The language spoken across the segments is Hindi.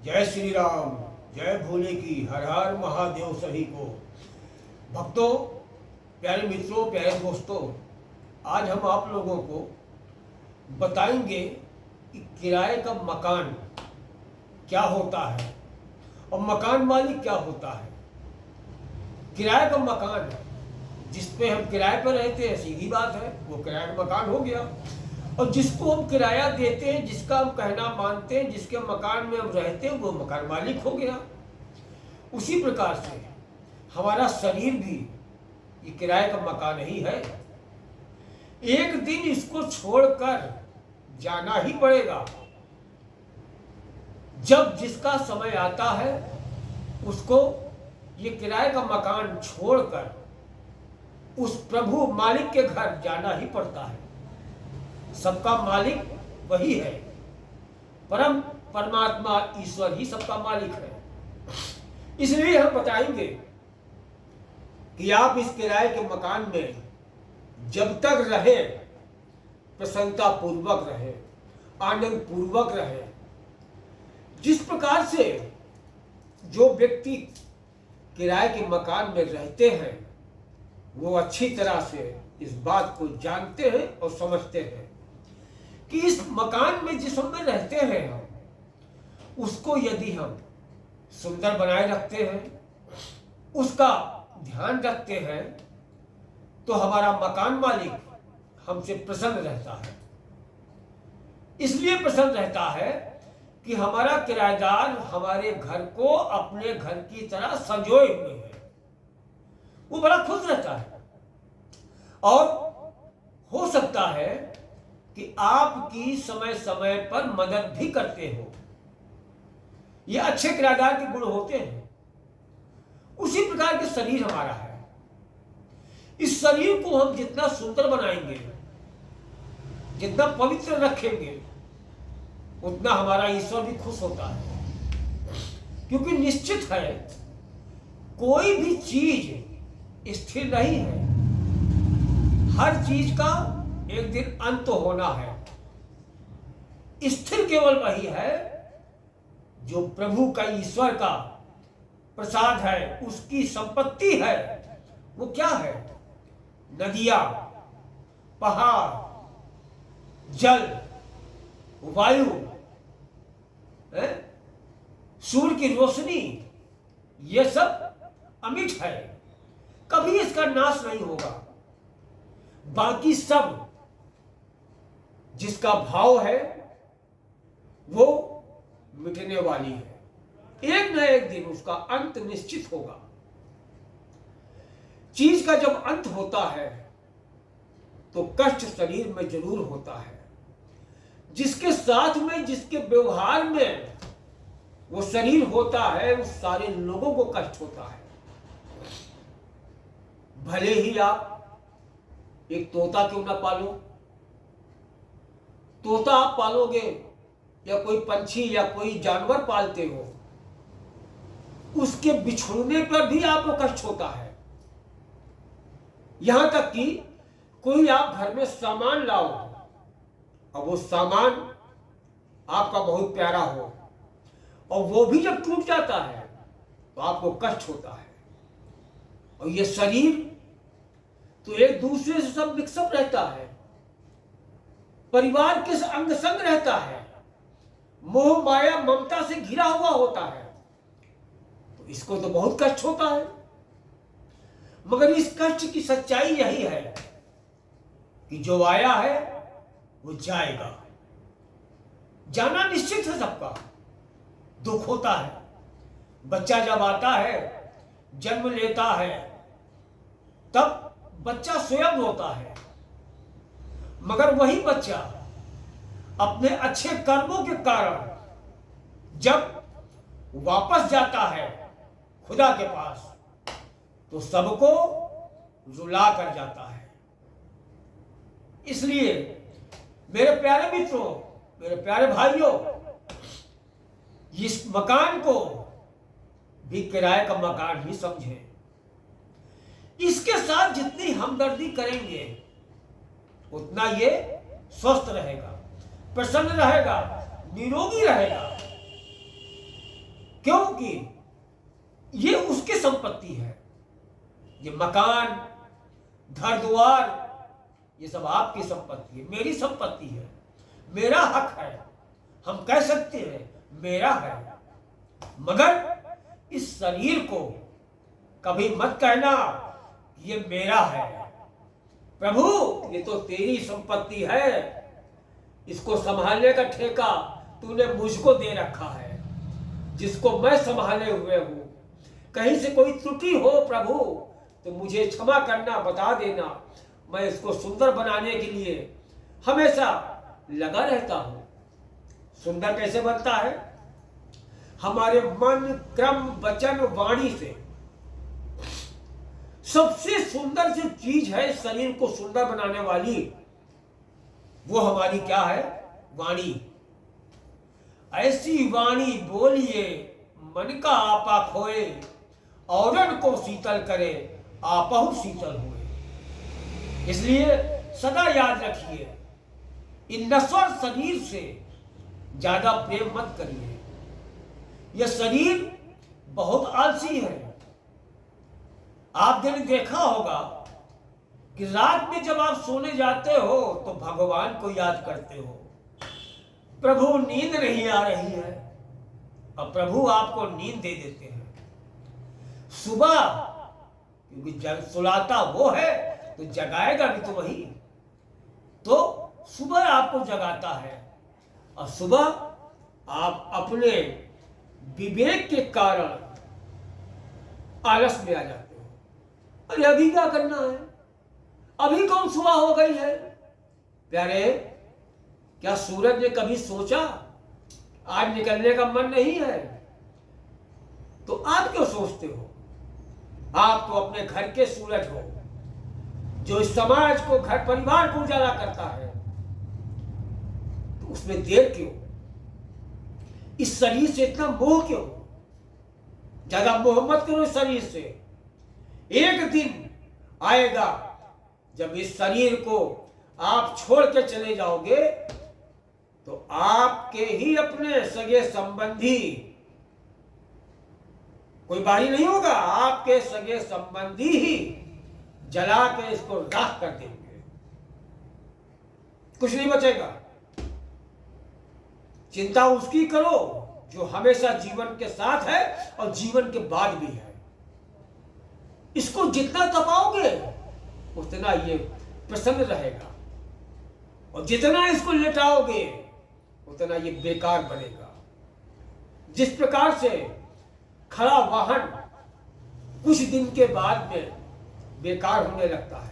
जय श्री राम, जय भोले की, हर हर महादेव सभी को। भक्तों, प्यारे मित्रों, प्यारे दोस्तों, आज हम आप लोगों को बताएंगे कि किराए का मकान क्या होता है और मकान मालिक क्या होता है। किराए का मकान जिस पे हम किराए पर रहते हैं, सीधी बात है, वो किराए का मकान हो गया। और जिसको हम किराया देते हैं, जिसका हम कहना मानते हैं, जिसके मकान में हम रहते हैं, वो मकान मालिक हो गया। उसी प्रकार से हमारा शरीर भी ये किराए का मकान ही है। एक दिन इसको छोड़कर जाना ही पड़ेगा। जब जिसका समय आता है उसको ये किराए का मकान छोड़कर उस प्रभु मालिक के घर जाना ही पड़ता है। सबका मालिक वही है, परम परमात्मा ईश्वर ही सबका मालिक है। इसलिए हम बताएंगे कि आप इस किराए के मकान में जब तक रहे, प्रसन्नता पूर्वक रहे, आनंद पूर्वक रहे। जिस प्रकार से जो व्यक्ति किराए के मकान में रहते हैं वो अच्छी तरह से इस बात को जानते हैं और समझते हैं कि इस मकान में जिस में रहते हैं हम, उसको यदि हम सुंदर बनाए रखते हैं, उसका ध्यान रखते हैं, तो हमारा मकान मालिक हमसे प्रसन्न रहता है। इसलिए प्रसन्न रहता है कि हमारा किराएदार हमारे घर को अपने घर की तरह संजोए हुए है। वो बड़ा खुश रहता है। और हो सकता है कि आपकी समय समय पर मदद भी करते हो। ये अच्छे किराएदार के गुण होते हैं। उसी प्रकार के शरीर हमारा है। इस शरीर को हम जितना सुंदर बनाएंगे, जितना पवित्र रखेंगे, उतना हमारा ईश्वर भी खुश होता है। क्योंकि निश्चित है कोई भी चीज स्थिर नहीं है। हर चीज का एक दिन अंत होना है। स्थिर केवल वही है जो प्रभु का, ईश्वर का प्रसाद है, उसकी संपत्ति है। वो क्या है? नदियां, पहाड़, जल, वायु, सूर्य की रोशनी, ये सब अमिट है, कभी इसका नाश नहीं होगा। बाकी सब जिसका भाव है वो मिटने वाली है। एक न एक दिन उसका अंत निश्चित होगा। चीज का जब अंत होता है तो कष्ट शरीर में जरूर होता है। जिसके साथ में, जिसके व्यवहार में वो शरीर होता है, उस सारे लोगों को कष्ट होता है। भले ही आप एक तोता क्यों ना पालो, तोता आप पालोगे या कोई पंछी या कोई जानवर पालते हो, उसके बिछड़ने पर भी आपको कष्ट होता है। यहां तक कि कोई आप घर में सामान लाओ और वो सामान आपका बहुत प्यारा हो और वो भी जब टूट जाता है तो आपको कष्ट होता है। और ये शरीर तो एक दूसरे से सब मिक्सअप रहता है, परिवार के अंग संग रहता है, मोह माया ममता से घिरा हुआ होता है। तो इसको तो बहुत कष्ट होता है। मगर इस कष्ट की सच्चाई यही है कि जो आया है वो जाएगा। जाना निश्चित है सबका। दुख होता है। बच्चा जब आता है, जन्म लेता है, तब बच्चा स्वयं रोता है। मगर वही बच्चा अपने अच्छे कर्मों के कारण जब वापस जाता है खुदा के पास, तो सबको रुला कर जाता है। इसलिए मेरे प्यारे मित्रों, मेरे प्यारे भाइयों, इस मकान को भी किराए का मकान ही समझें। इसके साथ जितनी हमदर्दी करेंगे उतना ये स्वस्थ रहेगा, प्रसन्न रहेगा, निरोगी रहेगा। क्योंकि ये उसकी संपत्ति है। ये मकान, घर द्वार, ये सब आपकी संपत्ति है, मेरी संपत्ति है, मेरा हक है। हम कह सकते हैं मेरा है, मगर इस शरीर को कभी मत कहना ये मेरा है। प्रभु ये तो तेरी संपत्ति है, इसको संभालने का ठेका तूने मुझको दे रखा है, जिसको मैं संभाले हुए हूं। कहीं से कोई त्रुटि हो प्रभु तो मुझे क्षमा करना, बता देना। मैं इसको सुंदर बनाने के लिए हमेशा लगा रहता हूं। सुंदर कैसे बनता है? हमारे मन, क्रम, वचन, वाणी से। सबसे सुंदर जो चीज है शरीर को सुंदर बनाने वाली, वो हमारी क्या है? वाणी। ऐसी वाणी बोलिए मन का आपा खोए, औरन को शीतल करे आपहु शीतल हुए। इसलिए सदा याद रखिए, इन नश्वर शरीर से ज्यादा प्रेम मत करिए। यह शरीर बहुत आलसी है। आपने देखा होगा कि रात में जब आप सोने जाते हो तो भगवान को याद करते हो। प्रभु नींद नहीं आ रही है और प्रभु आपको नींद दे देते हैं। सुबह क्योंकि सुलाता वो है तो जगाएगा भी तो वही, तो सुबह आपको जगाता है और सुबह आप अपने विवेक के कारण आलस में आ जाते हो। अरे अभी क्या करना है, अभी कौन सुबह हो गई है? प्यारे, क्या सूरज ने कभी सोचा आज निकलने का मन नहीं है? तो आप क्यों सोचते हो? आप तो अपने घर के सूरज हो, जो इस समाज को, घर परिवार को उजाला करता है। तो उसमें देर क्यों? इस शरीर से इतना मोह क्यों? ज्यादा मोह मत करो इस शरीर से। एक दिन आएगा जब इस शरीर को आप छोड़ के चले जाओगे तो आपके ही अपने सगे संबंधी, कोई बारी नहीं होगा, आपके सगे संबंधी ही जला के इसको राख कर देंगे, कुछ नहीं बचेगा। चिंता उसकी करो जो हमेशा जीवन के साथ है और जीवन के बाद भी है। इसको जितना तपाओगे उतना ये प्रसन्न रहेगा, और जितना इसको लेटाओगे उतना ये बेकार बनेगा। जिस प्रकार से खड़ा वाहन कुछ दिन के बाद में बेकार होने लगता है,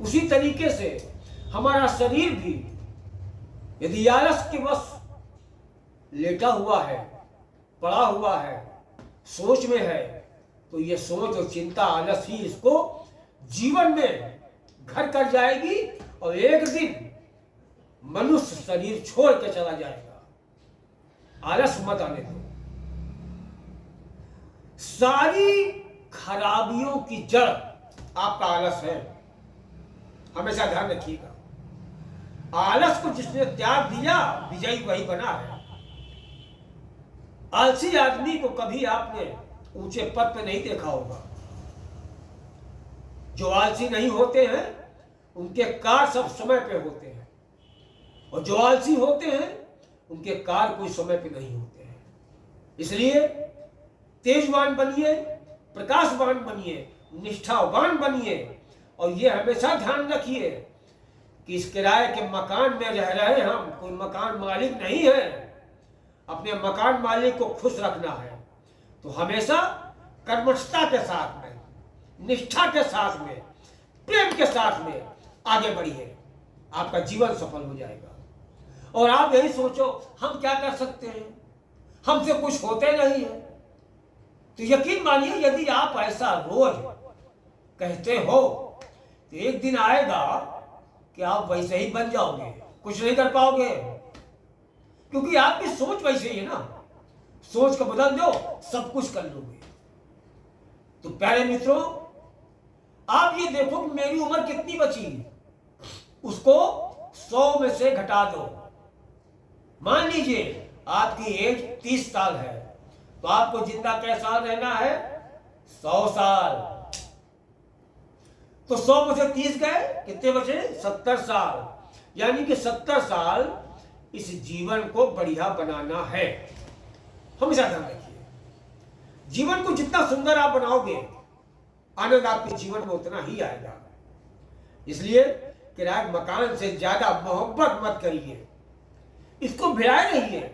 उसी तरीके से हमारा शरीर भी यदि आलस के वश लेटा हुआ है, पड़ा हुआ है, सोच में है, तो ये सोच और चिंता, आलस ही इसको जीवन में घर कर जाएगी और एक दिन मनुष्य शरीर छोड़ के चला जाएगा। आलस मत आने दो। सारी खराबियों की जड़ आपका आलस है, हमेशा ध्यान रखिएगा। आलस को जिसने त्याग दिया विजयी वही बना है। आलसी आदमी को कभी आपने ऊंचे पद पे नहीं देखा होगा। जो आलसी नहीं होते हैं उनके कार्य सब समय पे होते हैं, और जो आलसी होते हैं उनके कार्य कोई समय पे नहीं होते हैं। इसलिए तेजवान बनिए, प्रकाशवान बनिए, निष्ठावान बनिए, और ये हमेशा ध्यान रखिए कि इस किराए के मकान में रह रहे हम, कोई मकान मालिक नहीं है। अपने मकान मालिक को खुश रखना है तो हमेशा कर्मठता के साथ में, निष्ठा के साथ में, प्रेम के साथ में आगे बढ़िए, आपका जीवन सफल हो जाएगा। और आप यही सोचो हम क्या कर सकते हैं, हमसे कुछ होते नहीं है, तो यकीन मानिए यदि आप ऐसा रोज कहते हो तो एक दिन आएगा कि आप वैसे ही बन जाओगे, कुछ नहीं कर पाओगे, क्योंकि आपकी सोच वैसे ही है ना। सोच को बदल दो, सब कुछ कर लोगे। तो प्यारे मित्रों, आप ये देखो कि मेरी उम्र कितनी बची, उसको 100 में से घटा दो। मान लीजिए आपकी एज 30 साल है, तो आपको जिंदा कैसा साल रहना है? 100 साल। तो 100 में से 30 गए, कितने बचे? 70 साल। यानी कि 70 साल इस जीवन को बढ़िया बनाना है। हमेशा ध्यान रखिए, जीवन को जितना सुंदर आप बनाओगे, आनंद आपके जीवन में उतना ही आएगा। इसलिए किराए मकान से ज्यादा मोहब्बत मत करिए, इसको भिड़ाए रहिए।